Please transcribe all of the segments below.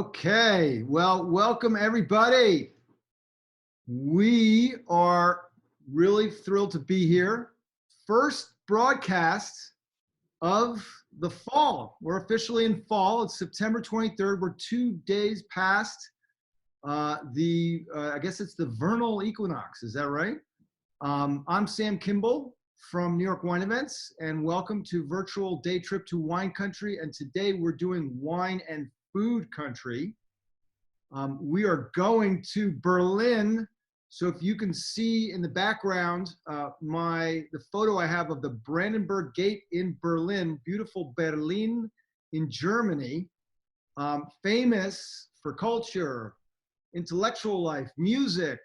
Okay, well, welcome everybody. We are really thrilled to be here. First broadcast of the fall. We're officially in fall. It's September 23rd. We're 2 days past I guess it's the vernal equinox. Is that right? I'm Sam Kimball from New York Wine Events, and welcome to virtual day trip to wine country. And today we're doing wine and food country. We are going to Berlin. So if you can see in the background, the photo I have of the Brandenburg Gate in Berlin, beautiful Berlin in Germany, famous for culture, intellectual life, music,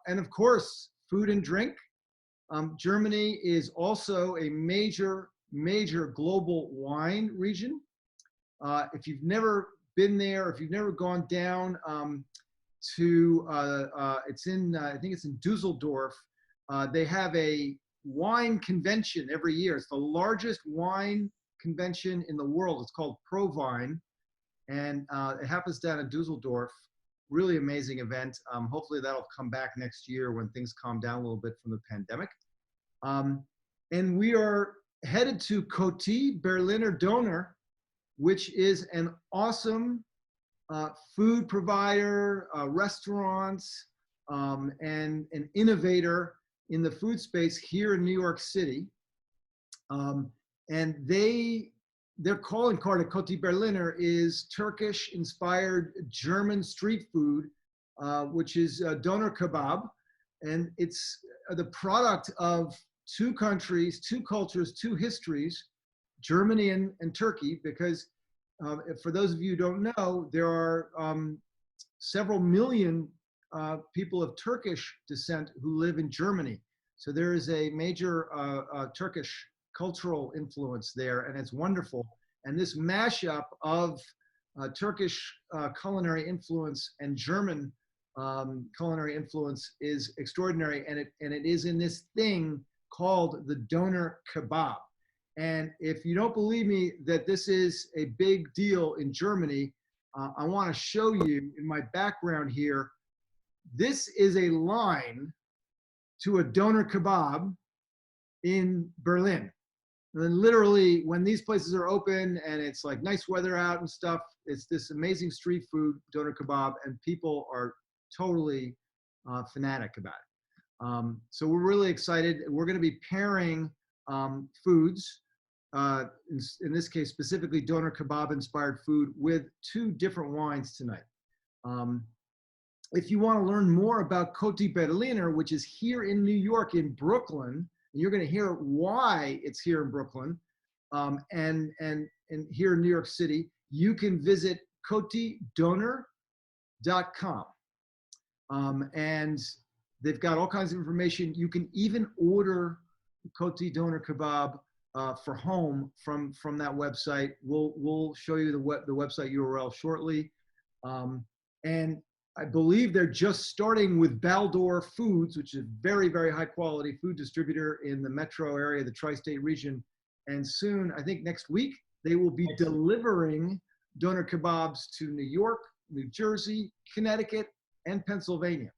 and of course, food and drink. Germany is also a major global wine region. If you've never been there, if you've never gone down it's in, I think it's in Dusseldorf, they have a wine convention every year. It's the largest wine convention in the world. It's called ProWein, and it happens down in Dusseldorf. Really amazing event. Hopefully that'll come back next year when things calm down a little bit from the pandemic. And we are headed to Kotti Berliner Döner, which is an awesome food provider, restaurants, and an innovator in the food space here in New York City. And their calling card at Kotti Berliner is Turkish-inspired German street food, which is Döner Kebab. And it's the product of two countries, two cultures, two histories, Germany and Turkey, because for those of you who don't know, there are several million people of Turkish descent who live in Germany. So there is a major Turkish cultural influence there, and it's wonderful. And this mashup of Turkish culinary influence and German culinary influence is extraordinary, and it is in this thing called the Döner Kebab. And if you don't believe me that this is a big deal in Germany, I want to show you in my background here. This is a line to a Döner Kebab in Berlin. And then literally when these places are open and it's like nice weather out and stuff, it's this amazing street food, Döner Kebab, and people are totally fanatic about it. So we're really excited. We're going to be pairing foods, in this case specifically Döner Kebab inspired food, with two different wines tonight. If you want to learn more about Kotti Berliner, which is here in New York, in Brooklyn, and you're going to hear why it's here in Brooklyn, and here in New York City, you can visit kottidöner.com. And they've got all kinds of information. You can even order Kotti Döner Kebab for home from that website. We'll show you the website URL shortly. And I believe they're just starting with Baldor Foods, which is a very high quality food distributor in the metro area, the tri-state region. And soon, I think next week, they will be delivering Döner Kebabs to New York, New Jersey, Connecticut, and Pennsylvania.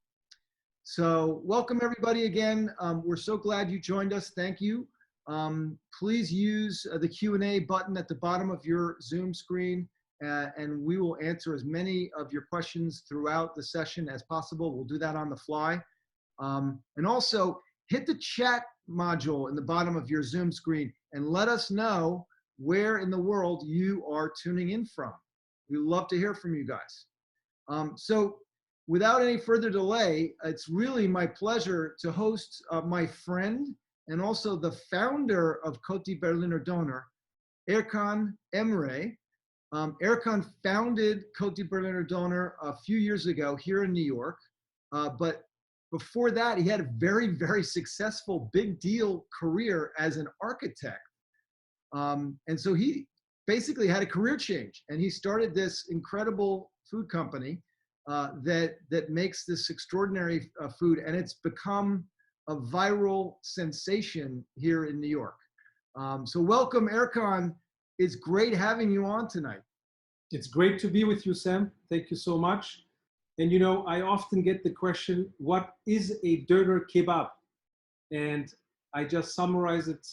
So welcome everybody again. We're so glad you joined us. Thank you. Please use the Q&A button at the bottom of your Zoom screen, and we will answer as many of your questions throughout the session as possible. We'll do that on the fly. And also hit the chat module in the bottom of your Zoom screen and let us know where in the world you are tuning in from. We love to hear from you guys. So without any further delay, it's really my pleasure to host my friend and also the founder of Kotti Berliner Döner, Erkan Emre. Erkan founded Kotti Berliner Döner a few years ago here in New York, but before that, he had a very successful big deal career as an architect. And so he basically had a career change, and he started this incredible food company that makes this extraordinary food, and it's become a viral sensation here in New York. So welcome, Erkan. It's great having you on tonight. It's great to be with you, Sam. Thank you so much. And you know, I often get the question, what is a doner kebab? And I just summarize it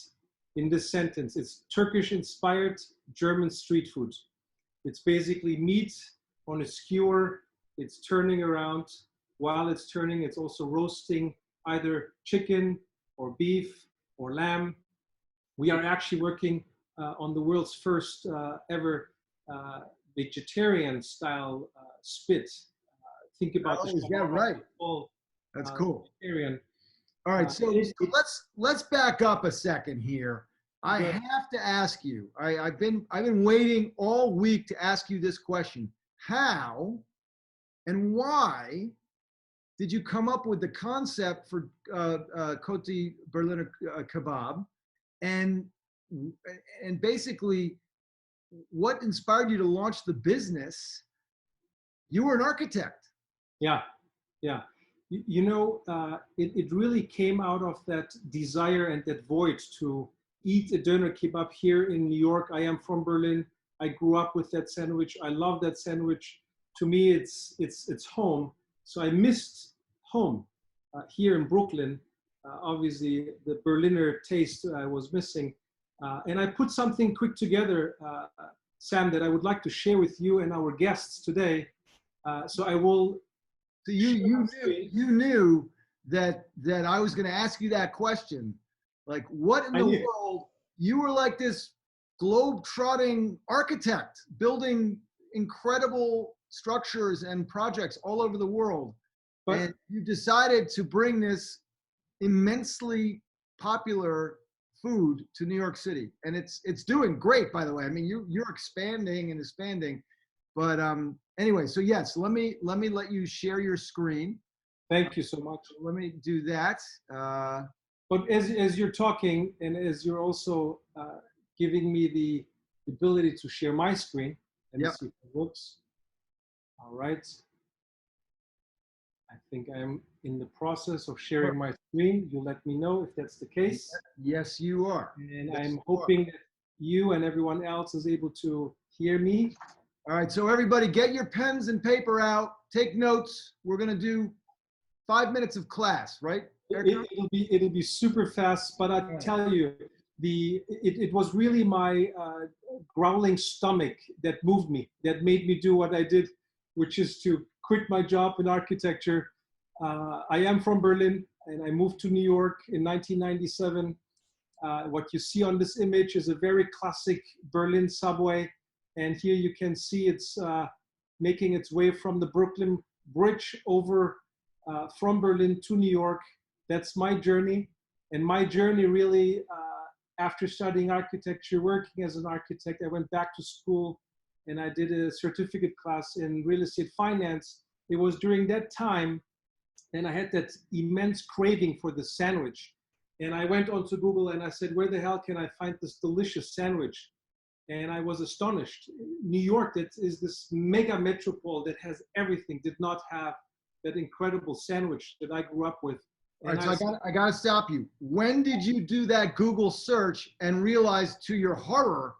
in this sentence. It's Turkish-inspired German street food. It's basically meat on a skewer. It's turning around. While it's turning, it's also roasting either chicken or beef or lamb. We are actually working on the world's first ever vegetarian style spit. Think about Oh, the is that right? all That's cool. vegetarian. All right, so let's back up a second here. I Good. have to ask you. I've been waiting all week to ask you this question. How and why did you come up with the concept for Kotti Berliner Kebab, and basically what inspired you to launch the business? You were an architect. Yeah, yeah. You know, it really came out of that desire and that void to eat a doner kebab here in New York. I am from Berlin. I grew up with that sandwich. I love that sandwich. To me, it's home. So I missed home here in Brooklyn. Obviously, the Berliner taste I was missing. And I put something quick together, Sam, that I would like to share with you and our guests today. So I will. So you knew that I was going to ask you that question. Like, what in the world? You were like this globe-trotting architect, building incredible structures and projects all over the world, and you decided to bring this immensely popular food to New York City, and it's doing great, by the way. I mean, you're expanding and expanding, but anyway, so yes, let me let you share your screen. Thank you so much. Let me do that. But as you're talking, and as you're also giving me the ability to share my screen, let me see if it works. All right. I think I'm in the process of sharing my screen. You let me know if that's the case. Yes, you are. And yes, I'm hoping that you and everyone else is able to hear me. All right, so everybody get your pens and paper out, take notes. We're gonna do 5 minutes of class, right? It'll be super fast, but I tell you, it was really my growling stomach that moved me, that made me do what I did, which is to quit my job in architecture. I am from Berlin, and I moved to New York in 1997. What you see on this image is a very classic Berlin subway. And here you can see it's making its way from the Brooklyn Bridge over from Berlin to New York. That's my journey. And my journey really, after studying architecture, working as an architect, I went back to school and I did a certificate class in real estate finance. It was during that time, and I had that immense craving for the sandwich. And I went onto Google and I said, where the hell can I find this delicious sandwich? And I was astonished. New York, that is this mega metropole that has everything, did not have that incredible sandwich that I grew up with. All right, so I got to stop you. When did you do that Google search and realize, to your horror,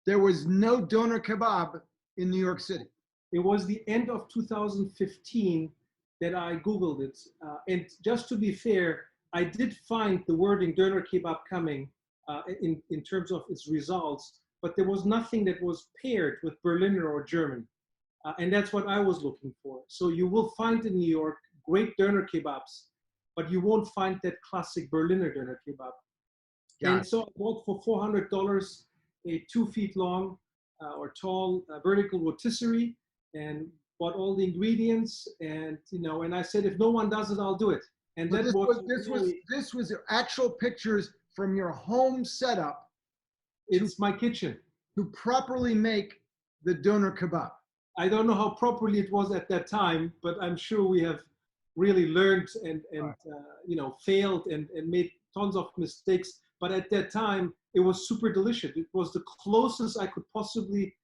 there was no doner kebab in New York City? It was the end of 2015 that I Googled it. And just to be fair, I did find the wording doner kebab coming in terms of its results, but there was nothing that was paired with Berliner or German. And that's what I was looking for. So you will find in New York great doner kebabs, but you won't find that classic Berliner doner kebab. And so I bought for $400 a 2 feet long or tall vertical rotisserie, and bought all the ingredients. And and I said, if no one does it, I'll do it. And but this was actual pictures from your home setup. It's my kitchen. To properly make the doner kebab. I don't know how properly it was at that time, but I'm sure we have really learned and failed and made tons of mistakes. But at that time, it was super delicious. It was the closest I could possibly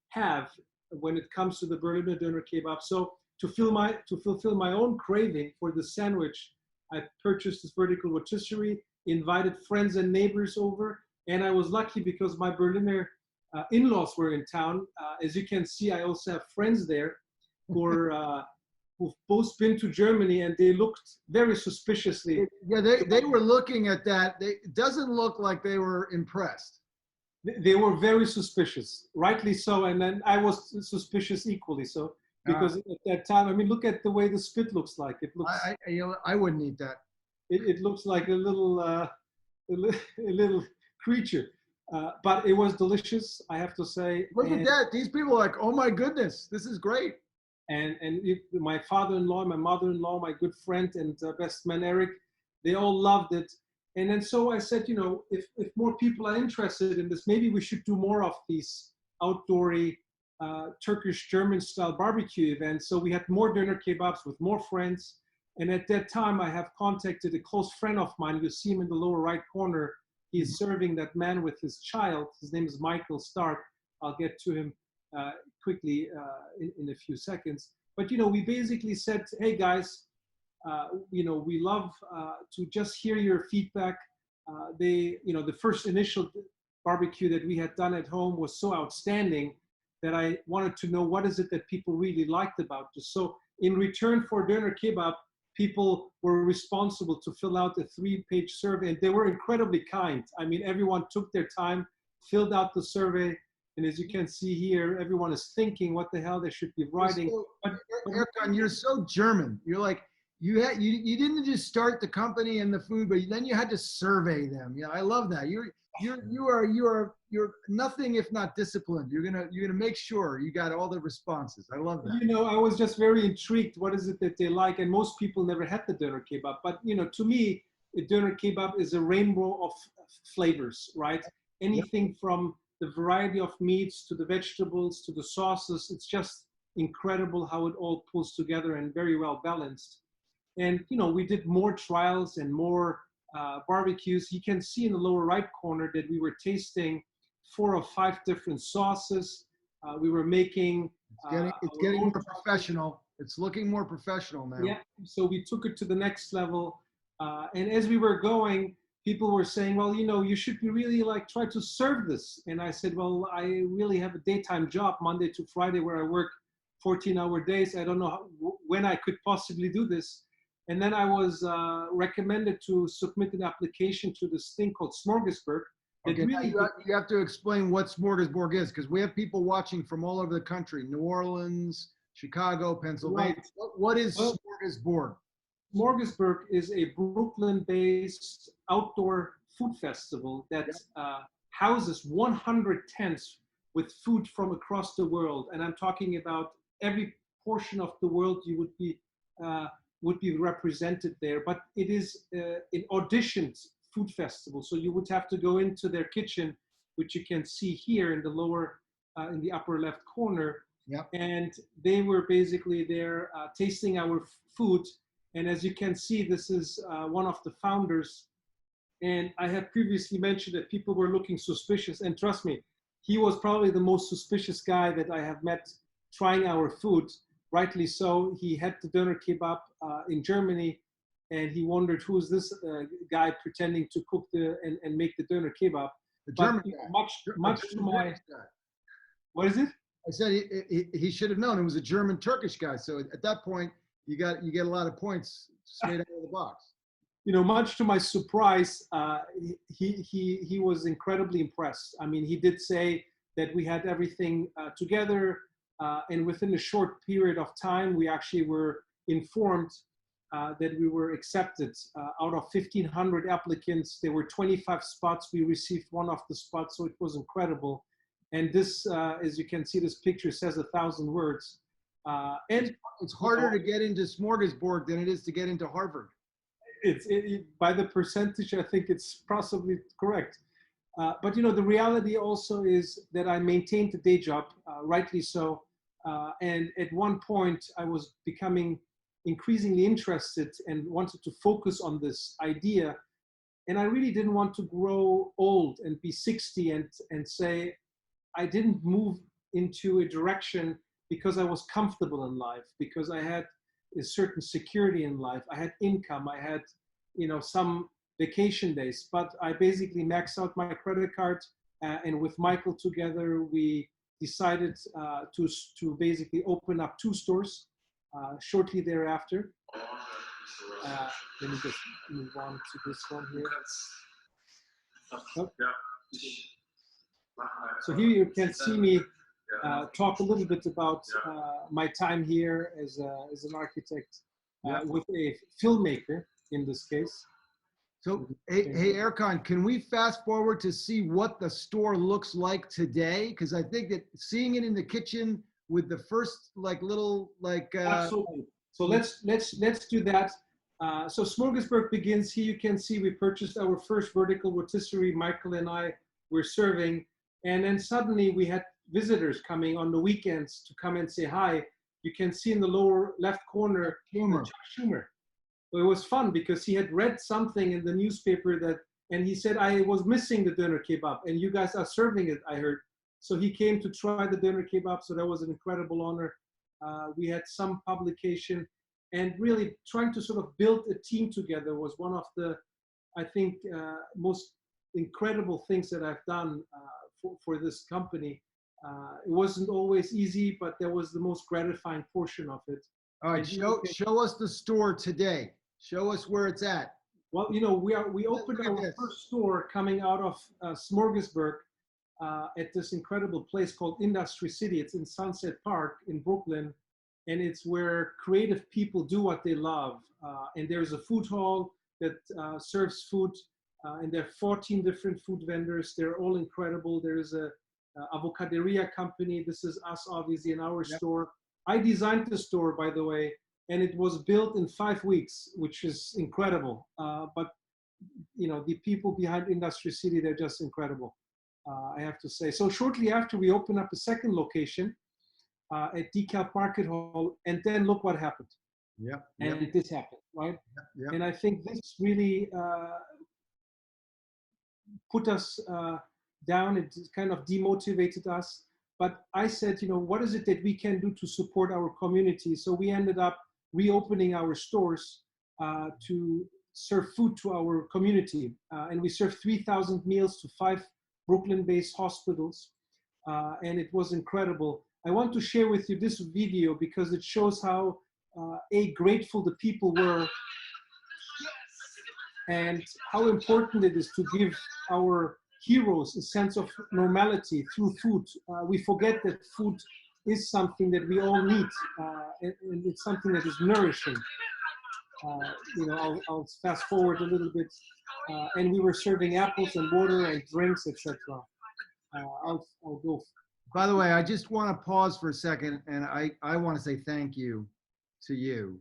have when it comes to the Berliner Döner Kebab. So to fulfill my own craving for the sandwich, I purchased this vertical rotisserie, invited friends and neighbors over, and I was lucky because my Berliner in-laws were in town. As you can see, I also have friends there who are, who've both been to Germany, and they looked very suspiciously. Yeah, they were looking at that. It doesn't look like they were impressed. They were very suspicious, rightly so, and then I was suspicious equally so, because at that time, I mean, look at the way the spit looks like. It looks. I wouldn't eat that. It looks like a little creature, but it was delicious, I have to say. Look at that. These people are like, oh my goodness, this is great. And my father-in-law, my mother-in-law, my good friend and best man Eric, they all loved it. And then so I said, you know, if more people are interested in this, maybe we should do more of these outdoory Turkish German style barbecue events. So we had more doner kebabs with more friends. And at that time, I have contacted a close friend of mine. You see him in the lower right corner. He's serving that man with his child. His name is Michael Stark. I'll get to him quickly in a few seconds. But, you know, we basically said, hey, guys, you know, we love to just hear your feedback. You know, the first initial barbecue that we had done at home was so outstanding that I wanted to know what is it that people really liked about this. So in return for doner kebab, people were responsible to fill out a 3-page survey, and they were incredibly kind. I mean, everyone took their time, filled out the survey, and as you can see here, everyone is thinking what the hell they should be writing. Erkan, you're so German. You're like, you didn't just start the company and the food, but then you had to survey them. Yeah, I love that. You're nothing if not disciplined. You're gonna make sure you got all the responses. I love that. You know, I was just very intrigued. What is it that they like? And most people never had the doner kebab. But you know, to me, a doner kebab is a rainbow of flavors, right? Anything from the variety of meats to the vegetables to the sauces. It's just incredible how it all pulls together and very well balanced. And you know, we did more trials and more barbecues. You can see in the lower right corner that we were tasting 4 or 5 different sauces. We were making. It's getting more professional. It's looking more professional now. Yeah. So we took it to the next level. And as we were going, people were saying, well, you know, you should be really like try to serve this. And I said, well, I really have a daytime job, Monday to Friday, where I work 14-hour days. I don't know when I could possibly do this. And then I was recommended to submit an application to this thing called Smorgasburg. Okay, really you have to explain what Smorgasburg is, because we have people watching from all over the country, New Orleans, Chicago, Pennsylvania. Right. What is Smorgasburg? Smorgasburg is a Brooklyn-based outdoor food festival that houses 100 tents with food from across the world. And I'm talking about every portion of the world you would be represented there. But it is an auditioned food festival. So you would have to go into their kitchen, which you can see here in the lower, in the upper left corner. Yep. And they were basically there tasting our food. And as you can see, this is one of the founders. And I have previously mentioned that people were looking suspicious. And trust me, he was probably the most suspicious guy that I have met trying our food. Rightly so. He had the doner kebab in Germany, and he wondered who is this guy pretending to cook and make the doner kebab. The German guy. Much to my. What is it? I said he should have known it was a German Turkish guy. So at that point, you get a lot of points straight out of the box. You know, much to my surprise, he was incredibly impressed. I mean, he did say that we had everything together, and within a short period of time, we actually were informed that we were accepted. Out of 1,500 applicants, there were 25 spots. We received one of the spots, so it was incredible. And this, as you can see, this picture says 1,000 words. And it's harder to get into Smorgasburg than it is to get into Harvard. By the percentage, I think it's possibly correct. But you know, the reality also is that I maintained a day job, rightly so. And at one point, I was becoming increasingly interested and wanted to focus on this idea. And I really didn't want to grow old and be 60 and say, I didn't move into a direction because I was comfortable in life, because I had a certain security in life. I had income, I had, you know, some vacation days, but I basically maxed out my credit card. and with Michael together, we decided to basically open up 2 stores shortly thereafter. Let me just move on to this one here. Oh. So here you can see me talk a little bit about my time here as an architect with a filmmaker in this case. So, hey, Erkan, can we fast forward to see what the store looks like today? Because I think that seeing it in the kitchen with the first little Absolutely. So let's do that. So Smorgasburg begins here. You can see we purchased our first vertical rotisserie. Michael and I were serving, and then suddenly we had visitors coming on the weekends to come and say hi. You can see in the lower left corner Chuck Schumer. So it was fun because he had read something in the newspaper and he said, I was missing the doner kebab and you guys are serving it, I heard. So he came to try the doner kebab. So that was an incredible honor. We had some publication, and really trying to sort of build a team together was one of the, I think, most incredible things that I've done for this company. It wasn't always easy, but that was the most gratifying portion of it. All right, show us the store today. Show us where it's at. Well, you know, we opened our first store coming out of Smorgasburg at this incredible place called Industry City. It's in Sunset Park in Brooklyn, and it's where creative people do what they love. And there's a food hall that serves food, and there are 14 different food vendors. They're all incredible. There's a avocaderia company. This is us, obviously, in our store. I designed the store, by the way, and it was built in 5 weeks, which is incredible. But you know, the people behind Industry City, they're just incredible, I have to say. So shortly after, we opened up a second location at DeKalb Market Hall, and then look what happened. And this happened, right? And I think this really put us down. It kind of demotivated us. But I said, you know, what is it that we can do to support our community? So we ended up reopening our stores to serve food to our community. And we served 3,000 meals to 5 Brooklyn-based hospitals. And it was incredible. I want to share with you this video because it shows how grateful the people were and how important it is to give our heroes a sense of normality through food. We forget that food is something that we all need, and it's something that is nourishing. You know, I'll fast forward a little bit, and we were serving apples and water and drinks, etc. I'll go. By the way, I just want to pause for a second, and I want to say thank you to you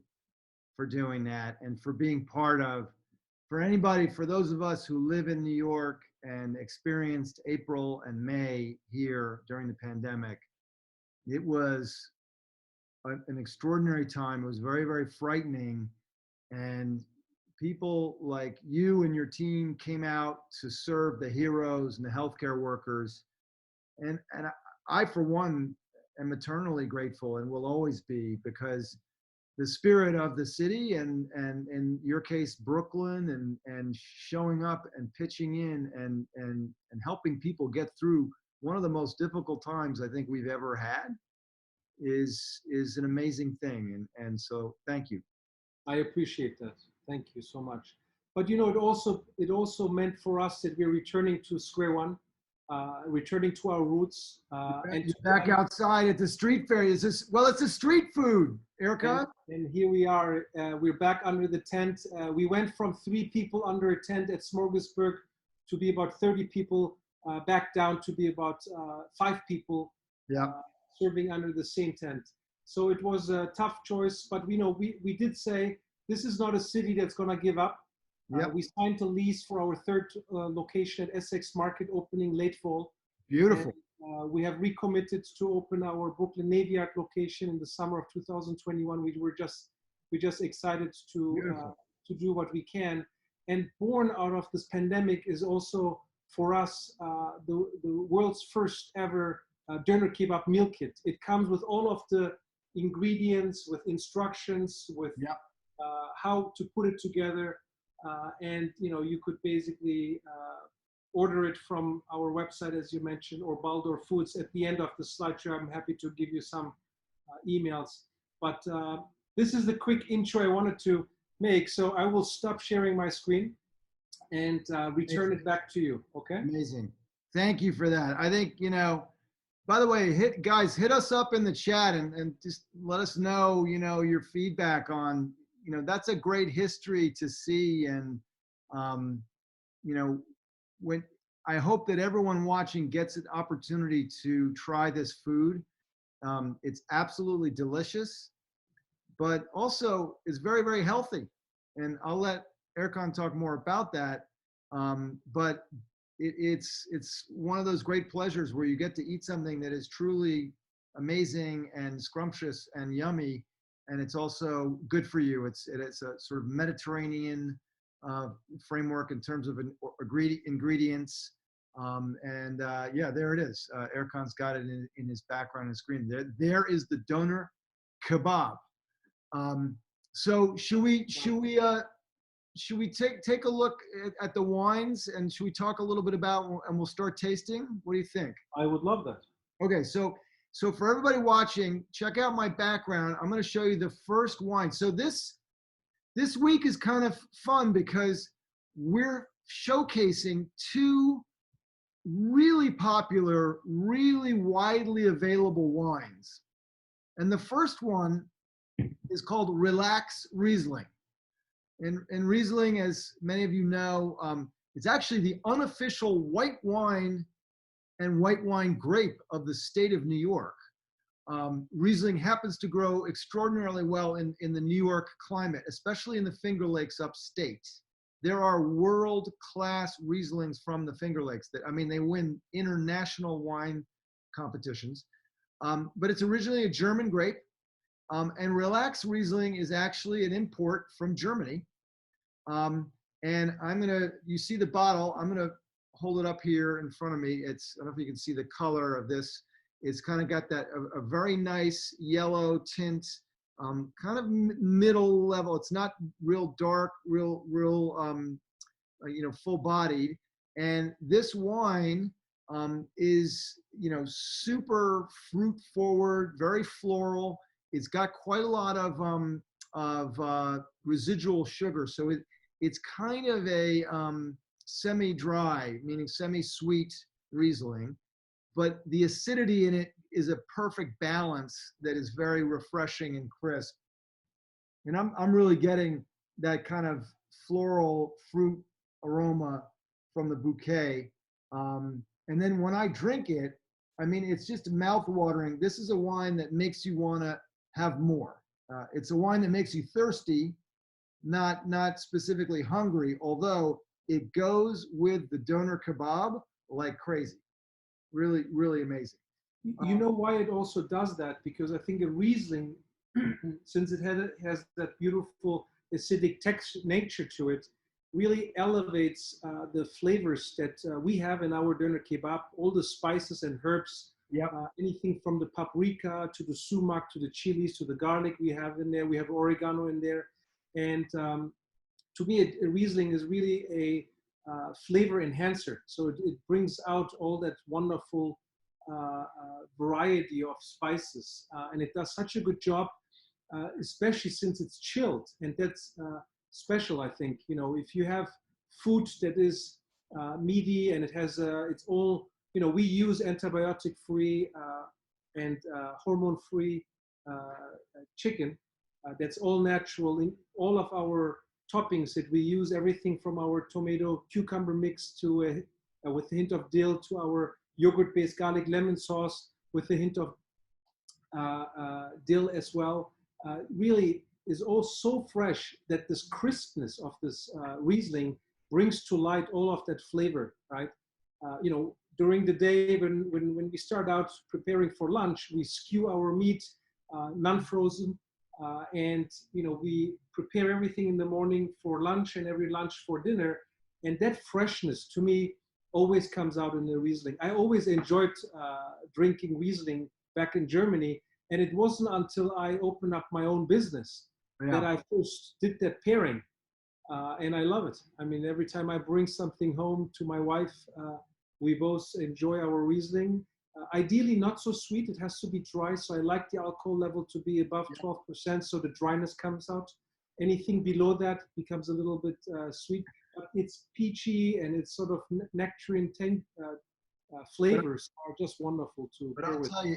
for doing that and for being part of. For anybody, for those of us who live in New York and experienced April and May here during the pandemic, it was an extraordinary time. It was very, very frightening. And people like you and your team came out to serve the heroes and the healthcare workers. And I, for one, am eternally grateful and will always be, because the spirit of the city and in your case, Brooklyn, and showing up and pitching in and helping people get through one of the most difficult times I think we've ever had is an amazing thing. And so thank you. I appreciate that. Thank you so much. But you know, it also meant for us that we're returning to square one, returning to our roots. And you're back outside at the street fair. Is this, well, it's a street food, Erkan. And here we are. We're back under the tent. We went from 3 people under a tent at Smorgasburg to be about 30 people, back down to be about 5 people serving under the same tent. So it was a tough choice, but we know we did say this is not a city that's going to give up. We signed a lease for our 3rd location at Essex Market, opening late fall. Beautiful. And, we have recommitted to open our Brooklyn Navy Yard location in the summer of 2021. We're just excited to do what we can. And born out of this pandemic is also for us the world's first ever doner kebab meal kit. It comes with all of the ingredients, with instructions, with how to put it together. And you know, you could basically order it from our website, as you mentioned, or Baldor Foods. At the end of the slideshow, I'm happy to give you some emails. But this is the quick intro I wanted to make. So I will stop sharing my screen and return it back to you. Okay? Amazing. Thank you for that. I think, by the way, guys, hit us up in the chat and just let us know, your feedback on, that's a great history to see. And, when I hope that everyone watching gets an opportunity to try this food. It's absolutely delicious, but also is very, very healthy. And I'll let Erkan talk more about that. But it's one of those great pleasures where you get to eat something that is truly amazing and scrumptious and yummy, and it's also good for you. It's a sort of Mediterranean framework in terms of ingredients. Yeah, there it is. Erkan's got it in his background and screen. There is the doner kebab. So should we take a look at the wines, and should we talk a little bit about, and we'll start tasting? What do you think? I would love that. Okay, so for everybody watching, check out my background. I'm going to show you the first wine. So this week is kind of fun because we're showcasing two really popular, really widely available wines. And the first one is called Relax Riesling. And Riesling, as many of you know, it's actually the unofficial white wine and white wine grape of the state of New York. Riesling happens to grow extraordinarily well in the New York climate, especially in the Finger Lakes upstate. There are world-class Rieslings from the Finger Lakes they win international wine competitions. But it's originally a German grape. And Relax Riesling is actually an import from Germany. And you see the bottle, I'm gonna hold it up here in front of me. I don't know if you can see the color of this. It's kind of got that, a very nice yellow tint, kind of middle level. It's not real dark, real full bodied. And this wine is, super fruit forward, very floral. It's got quite a lot of residual sugar. So it's kind of a semi-dry, meaning semi-sweet Riesling, but the acidity in it is a perfect balance that is very refreshing and crisp. And I'm really getting that kind of floral fruit aroma from the bouquet. And then when I drink it, it's just mouth-watering. This is a wine that makes you want to have more. It's a wine that makes you thirsty, not specifically hungry, although it goes with the doner kebab like crazy. Really, really amazing. You know why it also does that? Because I think a Riesling, since it has that beautiful acidic nature to it, really elevates the flavors that we have in our doner kebab, all the spices and herbs. Yep. Anything from the paprika to the sumac to the chilies to the garlic we have in there. We have oregano in there. And to me, a Riesling is really a flavor enhancer. So it brings out all that wonderful variety of spices. And it does such a good job, especially since it's chilled. And that's special, I think. If you have food that is meaty and it has, it's all, we use antibiotic-free and hormone-free chicken. That's all natural in all of our toppings that we use, everything from our tomato cucumber mix to with a hint of dill to our yogurt-based garlic lemon sauce with a hint of dill as well. Really is all so fresh that this crispness of this Riesling brings to light all of that flavor, right? During the day when we start out preparing for lunch, we skew our meat, non-frozen, and we prepare everything in the morning for lunch and every lunch for dinner. And that freshness to me always comes out in the Riesling. I always enjoyed drinking Riesling back in Germany. And it wasn't until I opened up my own business that I first did that pairing. and I love it. I mean, every time I bring something home to my wife, we both enjoy our Riesling. Ideally, not so sweet. It has to be dry. So I like the alcohol level to be above 12%, so the dryness comes out. Anything below that becomes a little bit sweet. But it's peachy and it's sort of nectarine flavors are just wonderful to But pair I'll with. tell you,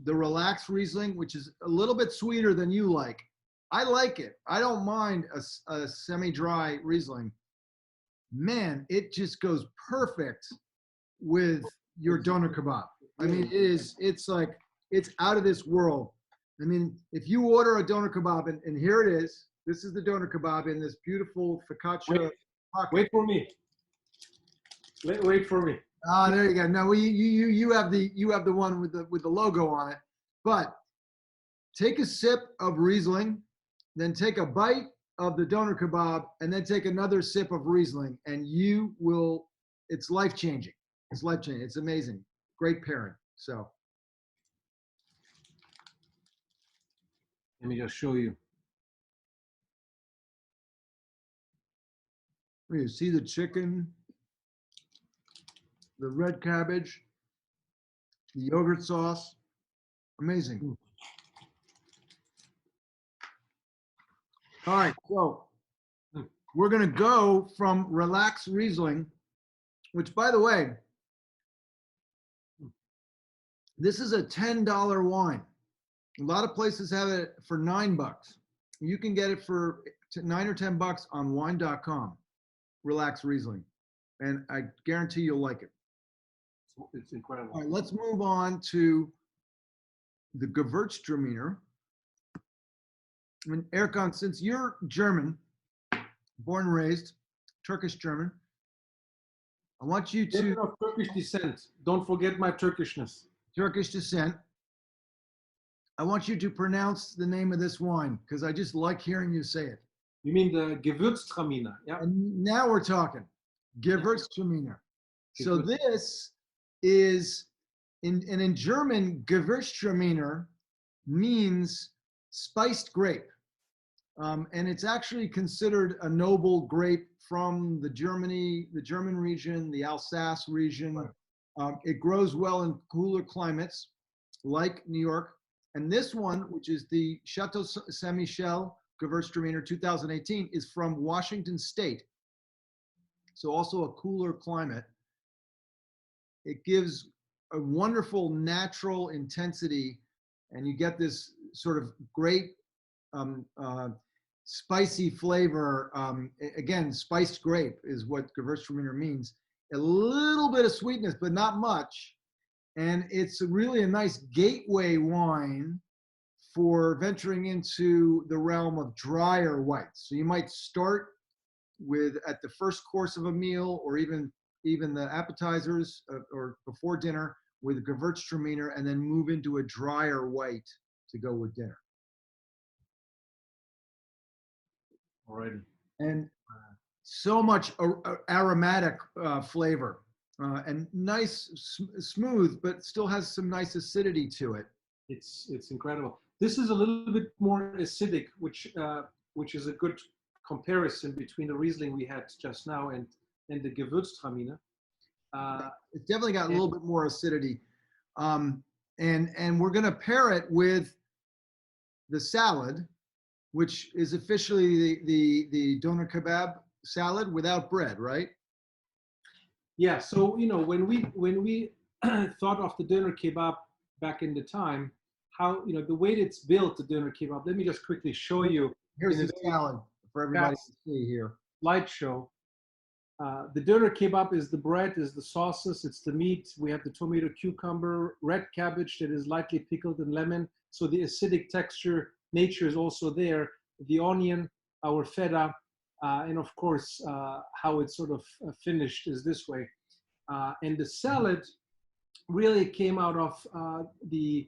the relaxed Riesling, which is a little bit sweeter than you like, I like it. I don't mind a semi-dry Riesling. Man, it just goes perfect with your doner kebab. I mean, it's like, it's out of this world. I mean, if you order a doner kebab, and here it is, this is the doner kebab in this beautiful focaccia pocket. Wait for me. Wait for me. Ah, there you go. No, you have the one with the logo on it. But take a sip of Riesling, then take a bite of the doner kebab, and then take another sip of Riesling, and you will. It's life changing. It's life changing. It's amazing. Great pairing. So Let me just show you. you see the chicken, the red cabbage, the yogurt sauce. Amazing. All right, so we're gonna go from relaxed Riesling, which, by the way, this is a $10 wine. A lot of places have it for $9. You can get it for $9 or $10 on wine.com. Relaxed Riesling, and I guarantee you'll like it. It's incredible. All right, let's move on to the Gewurztraminer. I mean, Erkan, since you're German, born and raised, Turkish German, I want you to Of Turkish descent. Don't forget my Turkishness. Turkish descent. I want you to pronounce the name of this wine because I just like hearing you say it. You mean the Gewurztraminer? Yeah. And now we're talking Gewurztraminer. So this is in German, Gewurztraminer means spiced grape. And it's actually considered a noble grape from the German region, the Alsace region. Right. It grows well in cooler climates like New York. And this one, which is the Chateau Ste Gewurztraminer 2018, is from Washington State. So also a cooler climate. It gives a wonderful natural intensity, and you get this sort of great spicy flavor. Again, spiced grape is what Gewurztraminer means. A little bit of sweetness, but not much. And it's really a nice gateway wine for venturing into the realm of drier whites. So you might start with at the first course of a meal, or even the appetizers or before dinner with a Gewurztraminer, and then move into a drier white to go with dinner. Already. And so much aromatic flavor and nice, smooth, but still has some nice acidity to it. It's incredible. This is a little bit more acidic, which is a good comparison between the Riesling we had just now and the Gewurztraminer. It's definitely got a little bit more acidity. And we're going to pair it with the salad, which is officially the doner kebab salad without bread, right? Yeah. So when we thought of the doner kebab back in the time, how the way it's built, the doner kebab. Let me just quickly show you. Here's the salad for everybody to see here. Light show. The doner kebab is the bread, is the sauces, it's the meat. We have the tomato, cucumber, red cabbage that is lightly pickled, and lemon. So the acidic nature is also there. The onion, our feta, and of course, how it's sort of finished is this way. And the salad really came out of the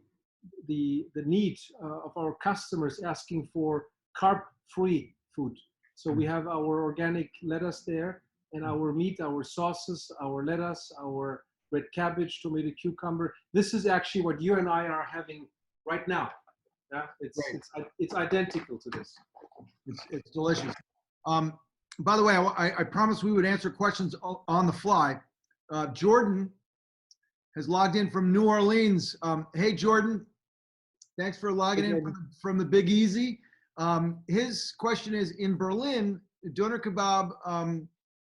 need of our customers asking for carb-free food. So we have our organic lettuce there, and our meat, our sauces, our lettuce, our red cabbage, tomato, cucumber. This is actually what you and I are having right now. Yeah, it's identical to this. It's delicious. by the way, I promised we would answer questions on the fly. Jordan has logged in from New Orleans. Hey, Jordan, thanks for logging in from the Big Easy. His question is, in Berlin, doner kebab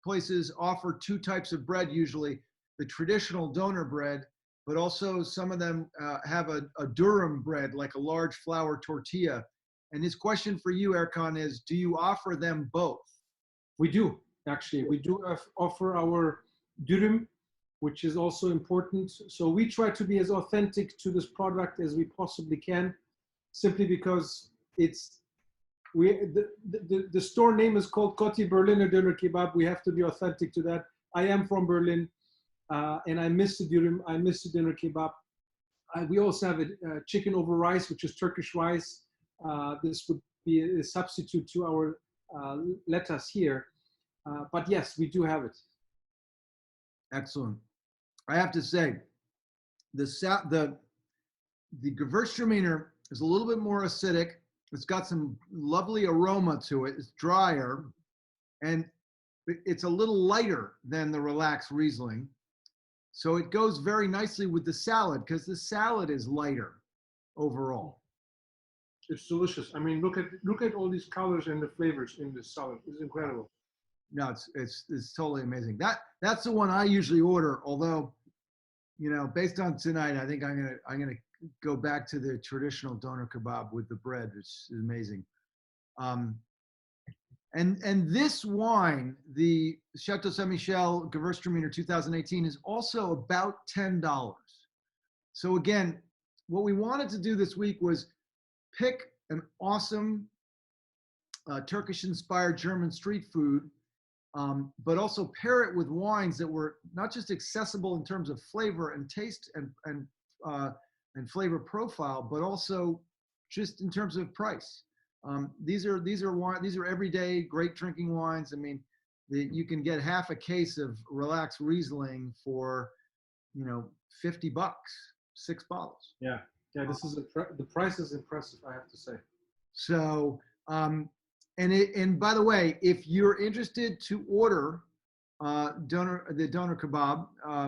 places offer two types of bread usually, the traditional doner bread, but also some of them have a durum bread, like a large flour tortilla. And his question for you, Erkan, is, do you offer them both? We do, actually. We do offer our dürüm, which is also important. So we try to be as authentic to this product as we possibly can, simply because it's, the store name is called Kotti Berliner Döner Kebab. We have to be authentic to that. I am from Berlin, and I miss the dürüm. I miss the doner kebab. We also have a chicken over rice, which is Turkish rice. This would be a substitute to our lettuce here. But yes, we do have it. Excellent. I have to say, the Gewurztraminer is a little bit more acidic. It's got some lovely aroma to it. It's drier, and it's a little lighter than the relaxed Riesling. So it goes very nicely with the salad because the salad is lighter overall. It's delicious. I mean, look at all these colors and the flavors in this salad. It's incredible. No, it's totally amazing. That's the one I usually order. Although, you know, based on tonight, I think I'm gonna go back to the traditional doner kebab with the bread, which is amazing. And this wine, the Chateau Ste Gewurztraminer 2018, is also about $10. So again, what we wanted to do this week was pick an awesome Turkish-inspired German street food, but also pair it with wines that were not just accessible in terms of flavor and taste and flavor profile, but also just in terms of price. These are everyday great drinking wines. I mean, you can get half a case of relaxed Riesling for, you know, $50, 6 bottles. Yeah, this is the price is impressive, I have to say. So, and by the way, if you're interested to order the doner kebab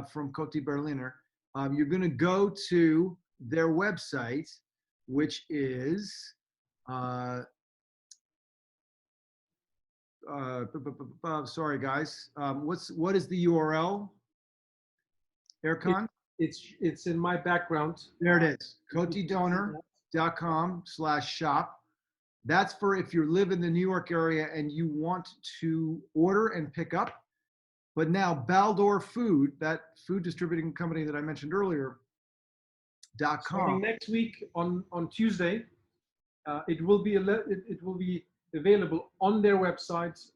from Kotti Berliner, you're going to go to their website, which is sorry guys, what is the URL, Erkan? It's in my background. There it is, kottidoner.com/shop. That's for if you live in the New York area and you want to order and pick up. But now Baldor Food, that food distributing company that I mentioned earlier, .com. Starting next week on Tuesday, it will be available on their website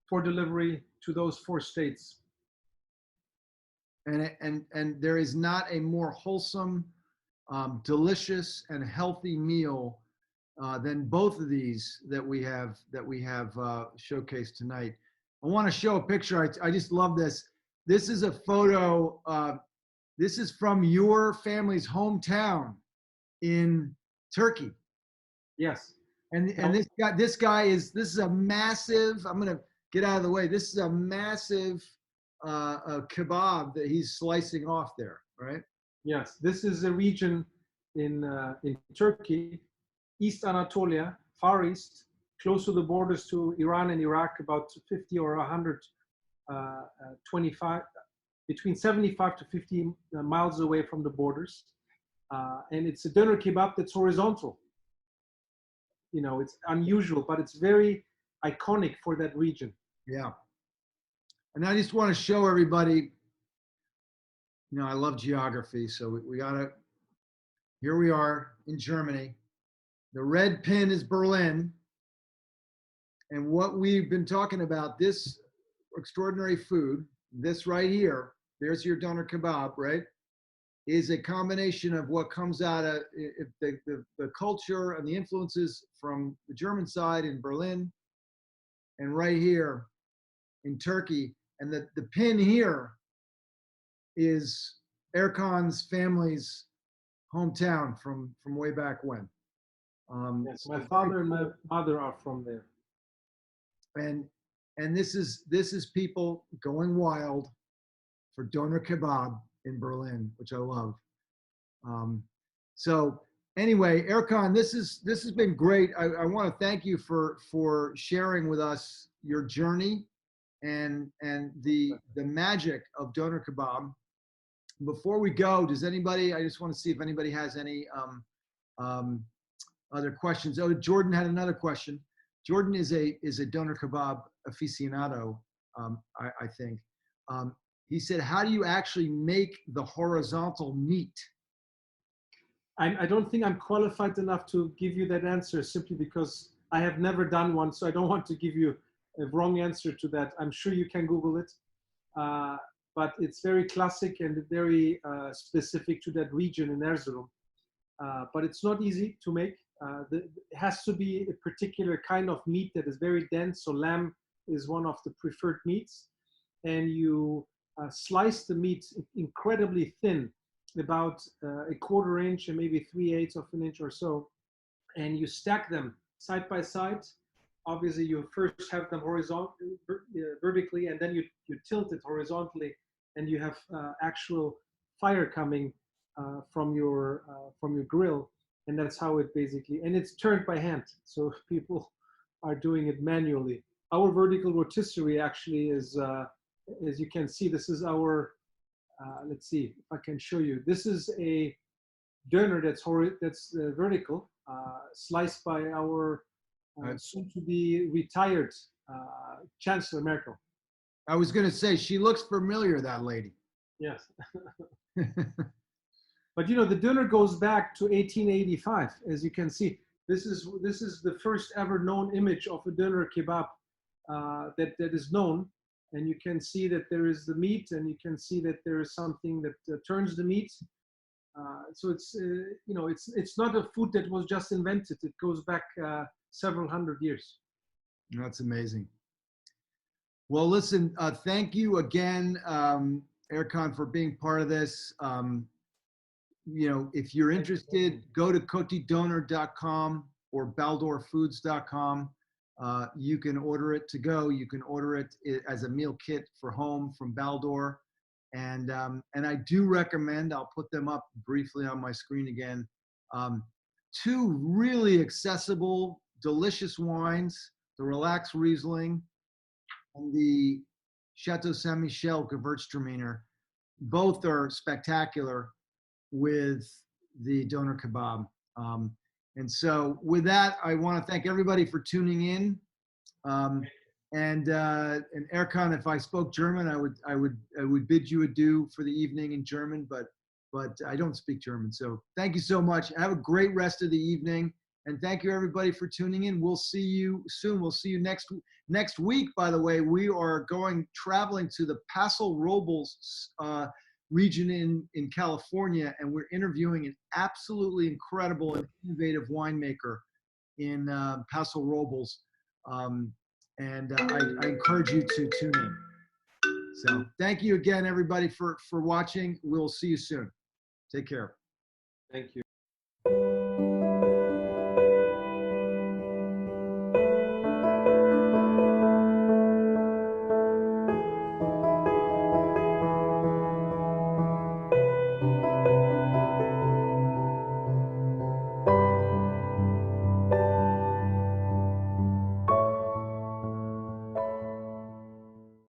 for delivery to those 4 states. And there is not a more wholesome, delicious, and healthy meal than both of these that we have showcased tonight. I want to show a picture. I just love this. This is a photo. This is from your family's hometown in Turkey. Yes. And this is a massive. I'm gonna get out of the way. This is a massive kebab that he's slicing off there, right? Yes. This is a region in Turkey, East Anatolia, Far East, close to the borders to Iran and Iraq, about 50 or 125, between 75 to 50 miles away from the borders. And it's a doner kebab that's horizontal. You know, it's unusual, but it's very iconic for that region. Yeah. And I just want to show everybody, you know, I love geography, so we gotta, here we are in Germany. The red pin is Berlin. And what we've been talking about, this extraordinary food, this right here, there's your doner kebab, right? Is a combination of what comes out of the culture and the influences from the German side in Berlin and right here in Turkey. And the pin here is Erkan's family's hometown from way back when. Yes, my father and my mother are from there. And And this is people going wild for doner kebab in Berlin, which I love. So anyway, Erkan, this has been great. I want to thank you for sharing with us your journey and the magic of doner kebab. Before we go, does anybody? I just want to see if anybody has any other questions. Oh, Jordan had another question. Jordan is a doner kebab aficionado, I think. He said, "How do you actually make the horizontal meat?" I don't think I'm qualified enough to give you that answer simply because I have never done one. So I don't want to give you a wrong answer to that. I'm sure you can Google it. But it's very classic and very specific to that region in Erzurum. But it's not easy to make. It has to be a particular kind of meat that is very dense. So lamb is one of the preferred meats. And you slice the meat incredibly thin, about a quarter inch and maybe 3/8 of an inch or so. And you stack them side by side. Obviously, you first have them horizontally, vertically, and then you tilt it horizontally, and you have actual fire coming from your grill, and that's how it basically. And it's turned by hand, so people are doing it manually. Our vertical rotisserie actually is, as you can see, this is our. Let's see if I can show you. This is a doner that's vertical, sliced by our soon-to-be retired Chancellor Merkel. I was going to say, she looks familiar, that lady. Yes. But you know, the doner goes back to 1885, as you can see. This is the first ever known image of a doner kebab that is known. And you can see that there is the meat, and you can see that there is something that turns the meat. So it's you know, it's not a food that was just invented. It goes back several hundred years. That's amazing. Well, listen, thank you again, Erkan, for being part of this. You know, if you're interested, go to kottidoner.com or baldorfoods.com. You can order it to go. You can order it as a meal kit for home from Baldor. And I do recommend, I'll put them up briefly on my screen again, 2 really accessible, delicious wines, the Relax Riesling and the Chateau Ste Gewurztraminer. Both are spectacular with the doner kebab. And so with that, I want to thank everybody for tuning in. And Erkan, if I spoke German, I would bid you adieu for the evening in German, but I don't speak German. So thank you so much. Have a great rest of the evening. And thank you everybody for tuning in. We'll see you soon. We'll see you next week. By the way, we are traveling to the Paso Robles region in California, and we're interviewing an absolutely incredible and innovative winemaker in Paso Robles. And I encourage you to tune in. So thank you again, everybody, for watching. We'll see you soon. Take care. Thank you.